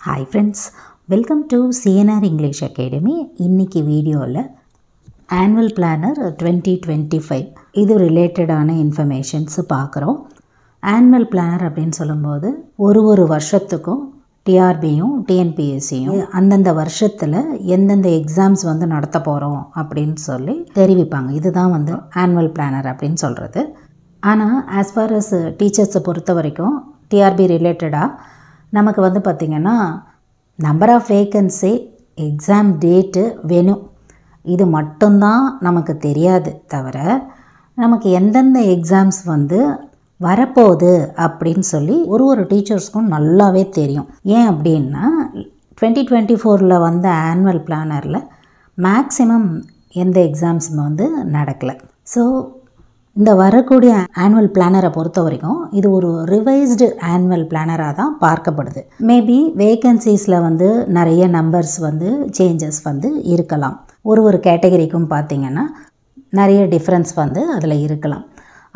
Hi friends, welcome to CNR English Academy. இன்னைக்கு வீடியோவில் Annual Planner 2025 இது ரிலேட்டடான இன்ஃபர்மேஷன்ஸ் பார்க்குறோம். Annual Planner அப்படின்னு சொல்லும்போது ஒரு வருஷத்துக்கும் டிஆர்பியும் டிஎன்பிஎஸ்சியும் அந்தந்த வருஷத்தில் எந்தெந்த எக்ஸாம்ஸ் நடத்த போகிறோம் அப்படின்னு சொல்லி தெரிவிப்பாங்க. இதுதான் Annual Planner அப்படின்னு சொல்கிறது. ஆனால் ஆஸ் ஃபார் அஸ் டீச்சர்ஸை பொறுத்த வரைக்கும் டிஆர்பி ரிலேட்டடாக நமக்கு பார்த்திங்கன்னா number of vacancy, exam date, venue இது மட்டும்தான் நமக்கு தெரியாது தவிர நமக்கு எந்தெந்த எக்ஸாம்ஸ் வரப்போகுது அப்படின்னு சொல்லி ஒரு டீச்சர்ஸ்க்கும் நல்லாவே தெரியும். ஏன் அப்படின்னா 2024 வந்த ஆனுவல் பிளானரில் மேக்ஸிமம் எந்த எக்ஸாம்ஸ் நடக்கலை. ஸோ இந்த வரக்கூடிய ஆனுவல் பிளானரை பொறுத்த வரைக்கும் இது ஒரு ரிவைஸ்டு ஆனுவல் பிளானராக தான் பார்க்கப்படுது. மேபி வேக்கன்சிஸில் நிறைய நம்பர்ஸ் சேஞ்சஸ் இருக்கலாம். ஒரு கேட்டகரிக்கும் பார்த்திங்கன்னா நிறைய டிஃப்ரென்ஸ் அதில் இருக்கலாம்.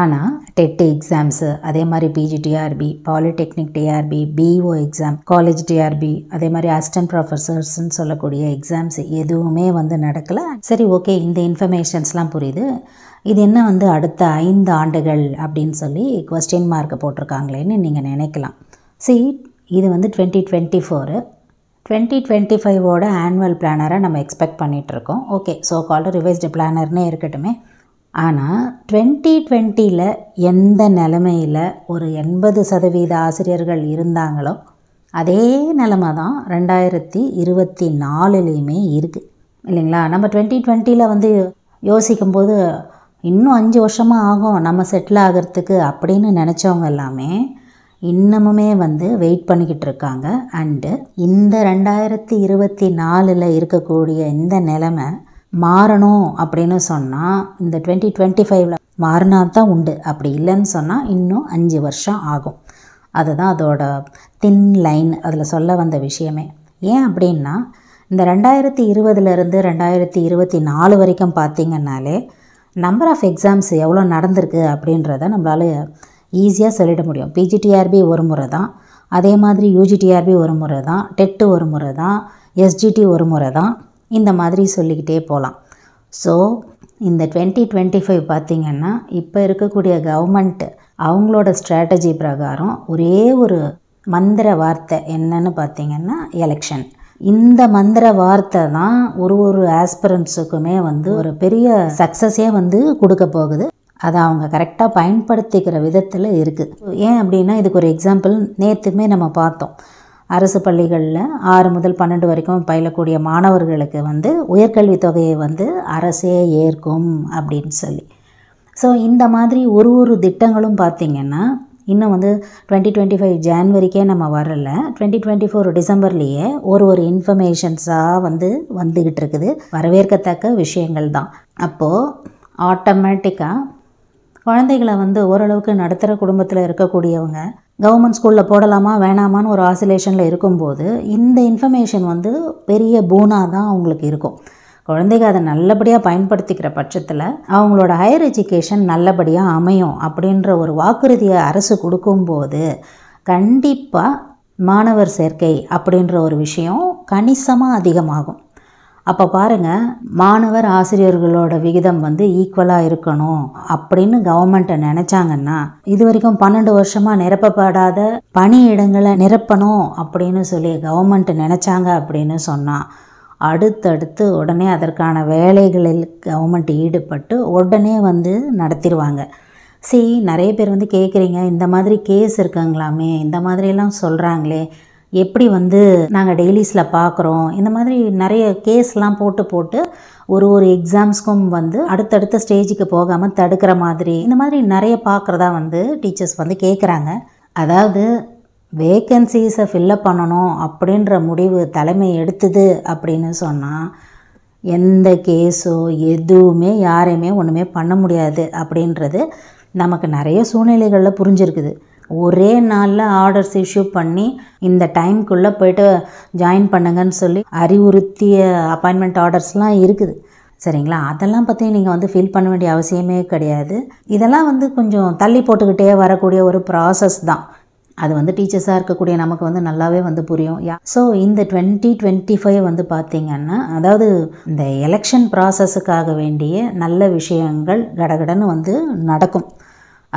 ஆனால் டெட் எக்ஸாம்ஸு, அதே மாதிரி PG TRB, polytechnic TRB, PO exam, college TRB, அதே மாதிரி அசிஸ்டன்ட் ப்ரொஃபஸர்ஸ்ன்னு சொல்லக்கூடிய எக்ஸாம்ஸ் எதுவுமே நடக்கலை. சரி, ஓகே, இந்த இன்ஃபர்மேஷன்ஸ்லாம் புரியுது. இது என்ன அடுத்த 5 ஆண்டுகள் அப்படின்னு சொல்லி கொஸ்டின் மார்க் போட்டிருக்காங்களேன்னு நீங்கள் நினைக்கலாம். இது 2024 2025 ஆனுவல் பிளானரை நம்ம எக்ஸ்பெக்ட் பண்ணிகிட்ருக்கோம். ஓகே, ஸோ கால்டு ரிவைஸ்டு பிளானர்னே இருக்கட்டுமே. ஆனால் 2020 எந்த நிலைமையில் ஒரு 80% ஆசிரியர்கள் இருந்தாங்களோ அதே நிலைமை தான் 2024லேயுமே இருக்குது இல்லைங்களா? நம்ம 2020 யோசிக்கும்போது இன்னும் 5 வருஷமாக ஆகும் நம்ம செட்டில் ஆகிறதுக்கு அப்படின்னு நினச்சவங்க எல்லாமே இன்னமுமே வெயிட் பண்ணிக்கிட்டு இருக்காங்க. அண்டு இந்த 2024 இருக்கக்கூடிய இந்த நிலைமை மாறணும் அப்படின்னு சொன்னால் இந்த 2025 மாறினா தான் உண்டு. அப்படி இல்லைன்னு சொன்னால் இன்னும் 5 வருஷம் ஆகும். அதுதான் அதோட தின் லைன், அதில் சொல்ல வந்த விஷயமே. ஏன் அப்படின்னா இந்த 2020 2024 வரைக்கும் பார்த்திங்கன்னாலே நம்பர் ஆஃப் எக்ஸாம்ஸ் எவ்வளோ நடந்திருக்கு அப்படின்றத நம்மளால் ஈஸியாக சொல்லிட முடியும். பிஜிடிஆர்பி ஒரு முறை தான், அதே மாதிரி யூஜிடிஆர்பி ஒரு முறை தான், டெட்டு ஒரு முறை தான், எஸ்ஜிடி ஒரு முறை தான், இந்த மாதிரி சொல்லிக்கிட்டே போகலாம். ஸோ இந்த 2025 பார்த்திங்கன்னா இப்போ இருக்கக்கூடிய கவர்மெண்ட் அவங்களோட ஸ்ட்ராட்டஜி பிரகாரம் ஒரே ஒரு மந்திர வார்த்தை என்னன்னு பார்த்திங்கன்னா எலெக்ஷன். இந்த மந்திர வார்த்தை தான் ஒரு ஆஸ்பிரண்ட்ஸுக்குமே ஒரு பெரிய சக்ஸஸே கொடுக்க போகுது. அதை அவங்க கரெக்டாக பயன்படுத்திக்கிற விதத்தில் இருக்குது. ஏன் அப்படின்னா இதுக்கு ஒரு எக்ஸாம்பிள் நேற்றுமே நம்ம பார்த்தோம். அரசு பள்ளிகளில் 6 முதல் 12 வரைக்கும் பயிலக்கூடிய மாணவர்களுக்கு உயர்கல்வி தொகையை அரசே ஏற்கும் அப்படின்னு சொல்லி. ஸோ இந்த மாதிரி ஒரு திட்டங்களும் பார்த்திங்கன்னா இன்னும் 2025 ஜான்வரிக்கே நம்ம வரல, 2024 டிசம்பர்லேயே ஒரு இன்ஃபர்மேஷன்ஸாக வந்துக்கிட்டு இருக்குது. வரவேற்கத்தக்க விஷயங்கள் தான். அப்போது ஆட்டோமேட்டிக்காக குழந்தைகளை ஓரளவுக்கு நடுத்தர குடும்பத்தில் இருக்கக்கூடியவங்க கவர்மெண்ட் ஸ்கூலில் போடலாமா வேணாமான்னு ஒரு ஆசிலேஷனில் இருக்கும்போது இந்த இன்ஃபர்மேஷன் பெரிய பூனாக தான் அவங்களுக்கு இருக்கும். குழந்தைங்க அதை நல்லபடியாக பயன்படுத்திக்கிற பட்சத்தில் அவங்களோட ஹையர் எஜுகேஷன் நல்லபடியாக அமையும் அப்படின்ற ஒரு வாக்குறுதியை அரசு கொடுக்கும்போது கண்டிப்பாக மாணவர் சேர்க்கை அப்படின்ற ஒரு விஷயம் கணிசமாக அதிகமாகும். அப்போ பாருங்கள், மாணவர் ஆசிரியர்களோட விகிதம் ஈக்குவலாக இருக்கணும் அப்படின்னு கவர்மெண்ட்டை நினச்சாங்கன்னா இது வரைக்கும் 12 வருஷமாக நிரப்பப்படாத பணியிடங்களை நிரப்பணும் அப்படின்னு சொல்லி கவர்மெண்ட்டு நினச்சாங்க அப்படின்னு சொன்னால் அடுத்தடுத்து உடனே அதற்கான வேலைகளில் கவர்மெண்ட் ஈடுபட்டு உடனே நடத்திடுவாங்க. நிறைய பேர் கேட்குறீங்க, இந்த மாதிரி கேஸ் இருக்குங்களாமே, இந்த மாதிரியெல்லாம் சொல்கிறாங்களே, எப்படி நாங்கள் டெய்லிஸில் பார்க்குறோம், இந்த மாதிரி நிறைய கேஸ்லாம் போட்டு ஒரு எக்ஸாம்ஸ்க்கும் அடுத்தடுத்த ஸ்டேஜுக்கு போகாமல் தடுக்கிற மாதிரி இந்த மாதிரி நிறைய பார்க்குறதா டீச்சர்ஸ் கேட்குறாங்க. அதாவது வேக்கன்சிஸை ஃபில்லப் பண்ணணும் அப்படின்ற முடிவு தலைமை எடுத்தது அப்படின்னு சொன்னால் எந்த கேஸோ எதுவுமே யாரையுமே ஒன்றுமே பண்ண முடியாது அப்படின்றது நமக்கு நிறைய சூழ்நிலைகளில் புரிஞ்சிருக்குது. ஒரே நாளில் ஆர்டர்ஸ் இஷ்யூ பண்ணி இந்த டைம்குள்ளே போய்ட்டு ஜாயின் பண்ணுங்கன்னு சொல்லி அறிவுறுத்திய அப்பாயின்மெண்ட் ஆர்டர்ஸ்லாம் இருக்குது. சரிங்களா? அதெல்லாம் பற்றி நீங்கள் ஃபீல் பண்ண வேண்டிய அவசியமே கிடையாது. இதெல்லாம் கொஞ்சம் தள்ளி போட்டுக்கிட்டே வரக்கூடிய ஒரு ப்ராசஸ் தான். அது வந்து டீச்சர்ஸாக இருக்கக்கூடிய நமக்கு வந்து நல்லாவே வந்து புரியும். ஸோ இந்த 2025 வந்து பார்த்திங்கன்னா, அதாவது இந்த எலெக்ஷன் ப்ராசஸுக்காக வேண்டிய நல்ல விஷயங்கள் கடகடன்னு வந்து நடக்கும்.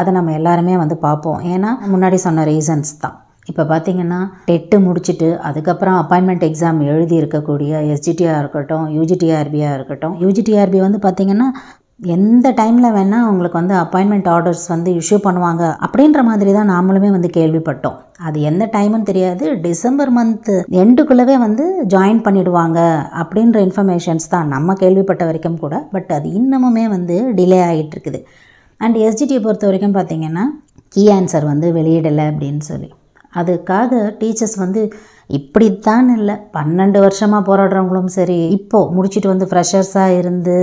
அதை நம்ம எல்லாருமே வந்து பார்ப்போம். ஏன்னா முன்னாடி சொன்ன ரீசன்ஸ் தான். இப்போ பார்த்திங்கன்னா டெட்டு முடிச்சுட்டு அதுக்கப்புறம் அப்பாயின்மெண்ட் எக்ஸாம் எழுதி இருக்கக்கூடிய எஸ்ஜிடியாக இருக்கட்டும், யூஜிடிஆர்பியாக இருக்கட்டும். யூஜிடிஆர்பி வந்து பார்த்திங்கன்னா எந்த டைமில் வேணால் அவங்களுக்கு வந்து அப்பாயின்மெண்ட் ஆர்டர்ஸ் வந்து இஷ்யூ பண்ணுவாங்க அப்படின்ற மாதிரி தான் நாமளுமே வந்து கேள்விப்பட்டோம். அது எந்த டைமுன்னு தெரியாது. டிசம்பர் மந்த்து எண்டுக்குள்ளவே வந்து ஜாயின் பண்ணிவிடுவாங்க அப்படின்ற இன்ஃபர்மேஷன்ஸ் தான் நம்ம கேள்விப்பட்ட வரைக்கும் கூட. பட் அது இன்னமுமே வந்து டிலே ஆகிட்டுருக்குது. அண்ட் எஸ்ஜிடியை பொறுத்த வரைக்கும் பார்த்திங்கன்னா கீ ஆன்சர் வந்து வெளியிடலை அப்படின்னு சொல்லி, அதுக்காக டீச்சர்ஸ் வந்து இப்படித்தான் இல்லை 12 வருஷமாக போராடுறவங்களும் சரி, இப்போது முடிச்சுட்டு வந்து ஃப்ரெஷர்ஸாக இருந்து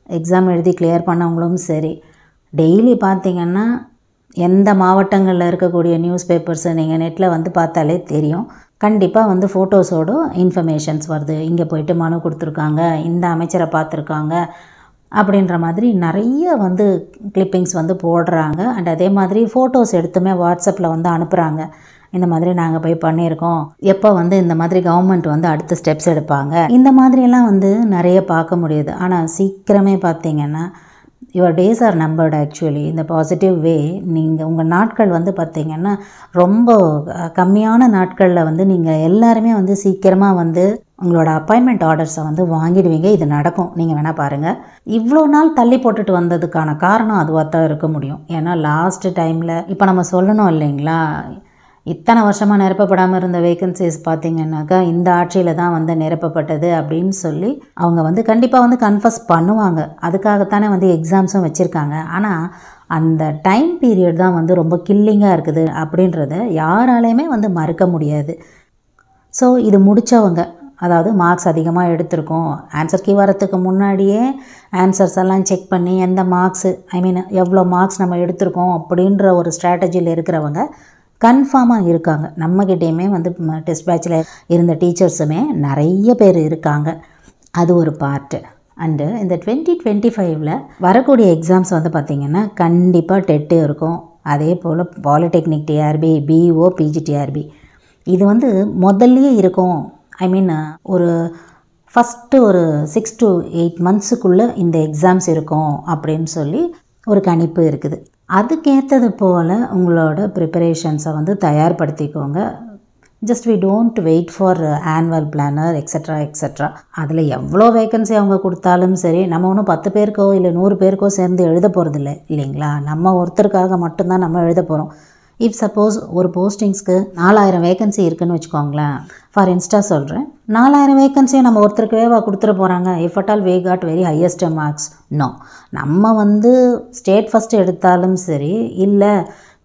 எக்ஸாம் எழுதி கிளியர் பண்ணவங்களும் சரி, டெய்லி பார்த்திங்கன்னா எந்த மாவட்டங்களில் இருக்கக்கூடிய நியூஸ் பேப்பர்ஸை நீங்கள் நெட்டில் வந்து பார்த்தாலே தெரியும். கண்டிப்பாக வந்து ஃபோட்டோஸோடு இன்ஃபர்மேஷன்ஸ் வருது. இங்கே போயிட்டு மனு கொடுத்துருக்காங்க, இந்த அமைச்சரை பார்த்துருக்காங்க அப்படின்ற மாதிரி நிறைய வந்து கிளிப்பிங்ஸ் வந்து போடுறாங்க. அண்ட் அதே மாதிரி ஃபோட்டோஸ் எடுத்துமே வாட்ஸ்அப்பில் வந்து அனுப்புகிறாங்க. இந்த மாதிரி நாங்கள் போய் பண்ணியிருக்கோம், எப்போ வந்து இந்த மாதிரி கவர்மெண்ட் வந்து அடுத்த ஸ்டெப்ஸ் எடுப்பாங்க, இந்த மாதிரியெல்லாம் வந்து நிறைய பார்க்க முடியுது. ஆனால் சீக்கிரமே பார்த்திங்கன்னா your days are numbered. Actually இந்த பாசிட்டிவ் வே நீங்கள் உங்கள் நாட்கள் வந்து பார்த்திங்கன்னா ரொம்ப கம்மியான நாட்களில் வந்து நீங்கள் எல்லாருமே வந்து சீக்கிரமாக வந்து உங்களோட அப்பாயின்மெண்ட் ஆர்டர்ஸை வந்து வாங்கிடுவீங்க. இது நடக்கும். நீங்கள் வேணால் பாருங்கள். இவ்வளோ நாள் தள்ளி போட்டுட்டு வந்ததுக்கான காரணம் அதுவாக தான் இருக்க முடியும். ஏன்னா லாஸ்ட்டு டைமில் இப்போ நம்ம சொல்லணும் இல்லைங்களா, இத்தனை வருஷமாக நிரப்பப்படாமல் இருந்த வேக்கன்சிஸ் பார்த்திங்கன்னாக்கா இந்த ஆட்சியில் தான் வந்து நிரப்பப்பட்டது அப்படின்னு சொல்லி அவங்க வந்து கண்டிப்பாக வந்து கன்ஃபஸ் பண்ணுவாங்க. அதுக்காகத்தானே வந்து எக்ஸாம்ஸும் வச்சுருக்காங்க. ஆனால் அந்த டைம் பீரியட் தான் வந்து ரொம்ப கில்லிங்காக இருக்குது அப்படின்றத யாராலையுமே வந்து மறுக்க முடியாது. ஸோ இது முடித்தவங்க, அதாவது மார்க்ஸ் அதிகமாக எடுத்திருக்கோம், ஆன்சர் கீ வரத்துக்கு முன்னாடியே ஆன்சர்ஸ் எல்லாம் செக் பண்ணி எந்த மார்க்ஸு எவ்வளோ மார்க்ஸ் நம்ம எடுத்திருக்கோம் அப்படின்ற ஒரு ஸ்ட்ராட்டஜியில் இருக்கிறவங்க கன்ஃபார்மாக இருக்காங்க. நம்மக்கிட்டேயுமே வந்து டெஸ்ட் பேட்சில் இருந்த டீச்சர்ஸுமே நிறைய பேர் இருக்காங்க. அது ஒரு பார்ட்டு. அண்டு இந்த 2025 வரக்கூடிய எக்ஸாம்ஸ் வந்து பார்த்திங்கன்னா கண்டிப்பாக டெட்டு இருக்கும். அதே போல் பாலிடெக்னிக் டிஆர்பி, பிஇஓ, பிஜிடிஆர்பி இது வந்து முதல்லையே இருக்கும். ஒரு ஃபஸ்ட்டு ஒரு 6 to 8 monthsக்குள்ளே இந்த எக்ஸாம்ஸ் இருக்கும் அப்படின்னு சொல்லி ஒரு கணிப்பு இருக்குது. அதுக்கேற்றது போல் உங்களோட ப்ரிப்பரேஷன்ஸை வந்து தயார்படுத்திக்கோங்க. Just we don't wait for annual planner extra. அதில் எவ்வளோ வேக்கன்சி அவங்க கொடுத்தாலும் சரி, நம்ம ஒன்றும் 10 பேருக்கோ இல்லை 100 பேருக்கோ சேர்ந்து எழுத போகிறதில்ல இல்லைங்களா. நம்ம ஒருத்தருக்காக மட்டும்தான் நம்ம எழுத போகிறோம். இஃப் சப்போஸ் ஒரு போஸ்டிங்ஸ்க்கு 4000 வேக்கன்சி இருக்குதுன்னு வச்சுக்கோங்களேன், ஃபார் இன்ஸ்டா சொல்கிறேன், 4000 வேக்கன்சியை நம்ம ஒருத்தருக்கவே கொடுத்துட போகிறாங்க. If at all we got very highest marks, no. நம்ம வந்து ஸ்டேட் ஃபஸ்ட்டு எடுத்தாலும் சரி, இல்லை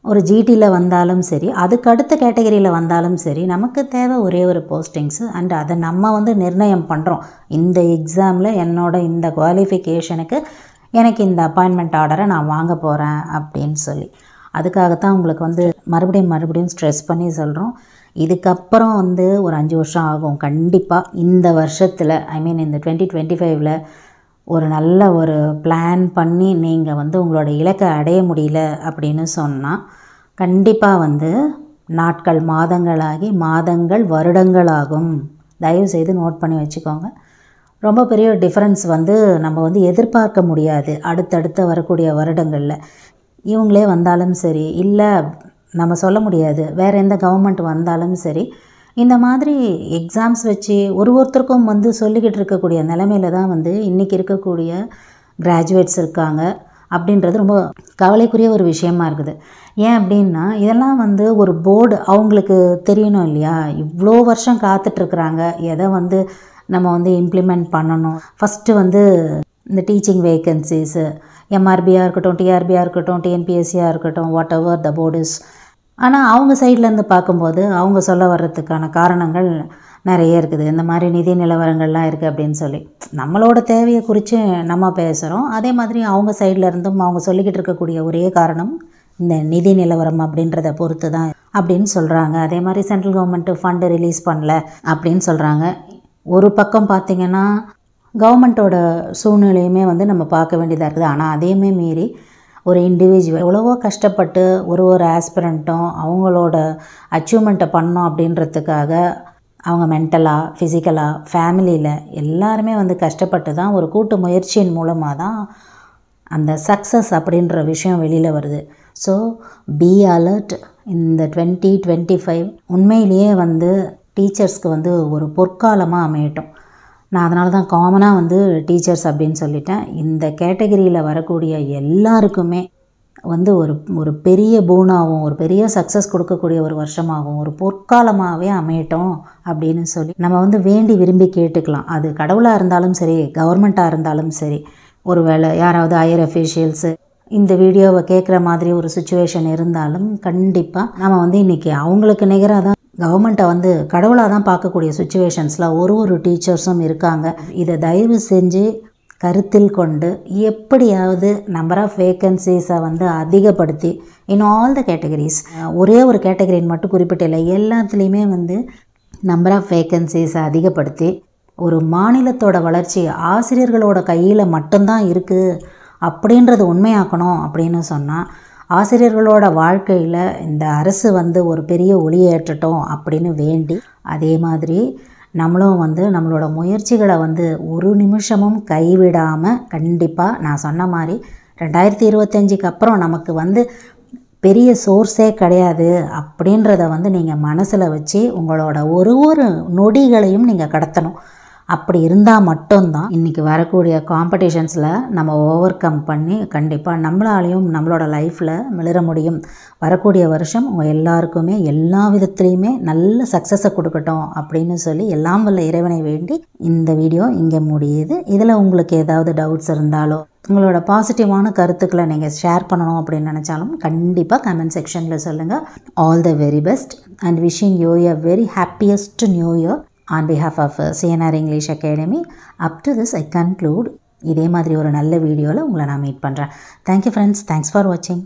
ஒரு ஜிடியில் வந்தாலும் சரி, அதுக்கு அடுத்த கேட்டகரியில் வந்தாலும் சரி, நமக்கு தேவை ஒரே ஒரு போஸ்டிங்ஸு. அண்ட் அதை நம்ம வந்து நிர்ணயம் பண்ணுறோம். இந்த எக்ஸாமில் என்னோட இந்த குவாலிஃபிகேஷனுக்கு எனக்கு இந்த அப்பாயின்மெண்ட் ஆர்டரை நான் வாங்க போகிறேன் அப்படின்னு சொல்லி. அதுக்காகத்தான் உங்களுக்கு வந்து மறுபடியும் ஸ்ட்ரெஸ் பண்ணி சொல்கிறோம். இதுக்கப்புறம் வந்து ஒரு 5 வருஷம் ஆகும் கண்டிப்பாக. இந்த வருஷத்தில் இந்த 2025 ஒரு நல்ல ஒரு பிளான் பண்ணி நீங்கள் வந்து உங்களோட இலக்கை அடைய முடியல அப்படின்னு சொன்னால் கண்டிப்பாக வந்து நாட்கள் மாதங்களாகி மாதங்கள் வருடங்களாகும். தயவுசெய்து நோட் பண்ணி வச்சுக்கோங்க. ரொம்ப பெரிய டிஃப்ரென்ஸ் வந்து நம்ம வந்து எதிர்பார்க்க முடியாது அடுத்தடுத்த வரக்கூடிய வருடங்களில். இவங்களே வந்தாலும் சரி, இல்லை நம்ம சொல்ல முடியாது வேறு எந்த கவர்மெண்ட் வந்தாலும் சரி, இந்த மாதிரி எக்ஸாம்ஸ் வச்சு ஒருத்தருக்கும் வந்து சொல்லிக்கிட்டு இருக்கக்கூடிய நிலைமையில தான் வந்து இன்றைக்கி இருக்கக்கூடிய கிராஜுவேட்ஸ் இருக்காங்க அப்படின்றது ரொம்ப கவலைக்குரிய ஒரு விஷயமா இருக்குது. ஏன் அப்படின்னா இதெல்லாம் வந்து ஒரு போர்டு அவங்களுக்கு தெரியணும் இல்லையா. இவ்வளோ வருஷம் காத்துட்ருக்குறாங்க, எதை வந்து நம்ம வந்து இம்ப்ளிமெண்ட் பண்ணணும். ஃபஸ்ட்டு வந்து இந்த டீச்சிங் வேக்கன்சிஸு எம்ஆர்பியாக இருக்கட்டும், டிஆர்பியாக இருக்கட்டும், டிஎன்பிஎஸ்சியாக இருக்கட்டும், whatever the board is. ஆனால் அவங்க சைட்லேருந்து பார்க்கும்போது அவங்க சொல்ல வர்றதுக்கான காரணங்கள் நிறைய இருக்குது. இந்த மாதிரி நிதி நிலவரங்கள்லாம் இருக்குது அப்படின்னு சொல்லி நம்மளோட தேவையை குறித்து நம்ம பேசுகிறோம். அதே மாதிரி அவங்க சைடில் இருந்தும் அவங்க சொல்லிக்கிட்டு இருக்கக்கூடிய ஒரே காரணம் இந்த நிதி நிலவரம் அப்படின்றத பொறுத்து தான் அப்படின்னு சொல்கிறாங்க. அதே மாதிரி சென்ட்ரல் கவர்மெண்ட்டு ஃபண்டு ரிலீஸ் பண்ணல அப்படின்னு சொல்கிறாங்க. ஒரு பக்கம் பார்த்திங்கன்னா கவர்மெண்ட்டோட சூழ்நிலையுமே வந்து நம்ம பார்க்க வேண்டியதாக இருக்குது. ஆனால் அதையுமே மீறி ஒரு இண்டிவிஜுவல் எவ்வளவோ கஷ்டப்பட்டு ஒரு ஆஸ்பிரண்ட்டும் அவங்களோட அச்சீவ்மெண்ட்டை பண்ணோம் அப்படின்றதுக்காக அவங்க மென்டலாக, ஃபிசிக்கலாக, ஃபேமிலியில் எல்லாருமே வந்து கஷ்டப்பட்டு தான் ஒரு கூட்டு முயற்சியின் மூலமாக தான் அந்த சக்ஸஸ் அப்படின்ற விஷயம் வெளியில் வருது. So be alert. இந்த 2025 உண்மையிலேயே வந்து டீச்சர்ஸ்க்கு வந்து ஒரு பொற்காலமாக அமையட்டும். நான் அதனால தான் காமனாக வந்து டீச்சர்ஸ் அப்படின்னு சொல்லிட்டேன். இந்த கேட்டகரியில் வரக்கூடிய எல்லாருக்குமே வந்து ஒரு பெரிய பூனாகவும் ஒரு பெரிய சக்ஸஸ் கொடுக்கக்கூடிய ஒரு வருஷமாகவும் ஒரு பொற்காலமாகவே அமையட்டும் அப்படின்னு சொல்லி நம்ம வந்து வேண்டி விரும்பி கேட்டுக்கலாம். அது கடவுளாக இருந்தாலும் சரி, கவர்மெண்ட்டாக இருந்தாலும் சரி, ஒரு வேளை யாராவது ஹையர் அஃபீஷியல்ஸு இந்த வீடியோவை கேட்குற மாதிரி ஒரு சுச்சுவேஷன் இருந்தாலும் கண்டிப்பாக நம்ம வந்து இன்றைக்கி அவங்களுக்கு நிகராக தான் கவர்மெண்ட்டை வந்து கடவுளாக தான் பார்க்கக்கூடிய சுச்சுவேஷன்ஸில் ஒரு டீச்சர்ஸும் இருக்காங்க. இதை தயவு செஞ்சு கருத்தில் கொண்டு எப்படியாவது நம்பர் ஆஃப் வேக்கன்சிஸை வந்து அதிகப்படுத்தி இன் ஆல் த கேட்டகரிஸ், ஒரே ஒரு கேட்டகரின்னு மட்டும் குறிப்பிட்டில்லை, எல்லாத்துலேயுமே வந்து நம்பர் ஆஃப் வேக்கன்சிஸை அதிகப்படுத்தி ஒரு மாநிலத்தோட வளர்ச்சி ஆசிரியர்களோட கையில் மட்டும்தான் இருக்குது அப்படின்றது உண்மையாக்கணும். அப்படின்னு சொன்னால் ஆசிரியர்களோட வாழ்க்கையில் இந்த அரசு வந்து ஒரு பெரிய ஒளியேற்றட்டும் அப்படின்னு வேண்டி, அதே மாதிரி நம்மளும் வந்து நம்மளோட முயற்சிகளை வந்து ஒரு நிமிஷமும் கைவிடாமல் கண்டிப்பாக நான் சொன்ன மாதிரி 2025க்கு அப்புறம் நமக்கு வந்து பெரிய சோர்ஸே கிடையாது அப்படின்றத வந்து நீங்கள் மனசில் வச்சு உங்களோட ஒரு நொடிகளையும் நீங்கள் கடத்தணும். அப்படி இருந்தால் மட்டும்தான் இன்றைக்கி வரக்கூடிய காம்படிஷன்ஸில் நம்ம ஓவர் கம் பண்ணி கண்டிப்பாக நம்மளாலையும் நம்மளோட லைஃப்பில் மிளிர முடியும். வரக்கூடிய வருஷம் உங்கள் எல்லாருக்குமே எல்லா விதத்துலேயுமே நல்ல சக்ஸஸை கொடுக்கட்டும் அப்படின்னு சொல்லி எல்லாம் வல்ல இறைவனை வேண்டி இந்த வீடியோ இங்கே முடியுது. இதில் உங்களுக்கு ஏதாவது டவுட்ஸ் இருந்தாலோ உங்களோட பாசிட்டிவான கருத்துக்களை நீங்கள் ஷேர் பண்ணணும் அப்படின்னு நினச்சாலும் கண்டிப்பாக கமெண்ட் செக்ஷனில் சொல்லுங்கள். All the very best and wishing you a very happiest new year. On behalf of CNR English Academy, up to this I conclude. இதே மாதிரி ஒரு நல்ல வீடியோவில் உங்களை நான் மீட் பண்ணுறேன். Thank you friends. Thanks for watching.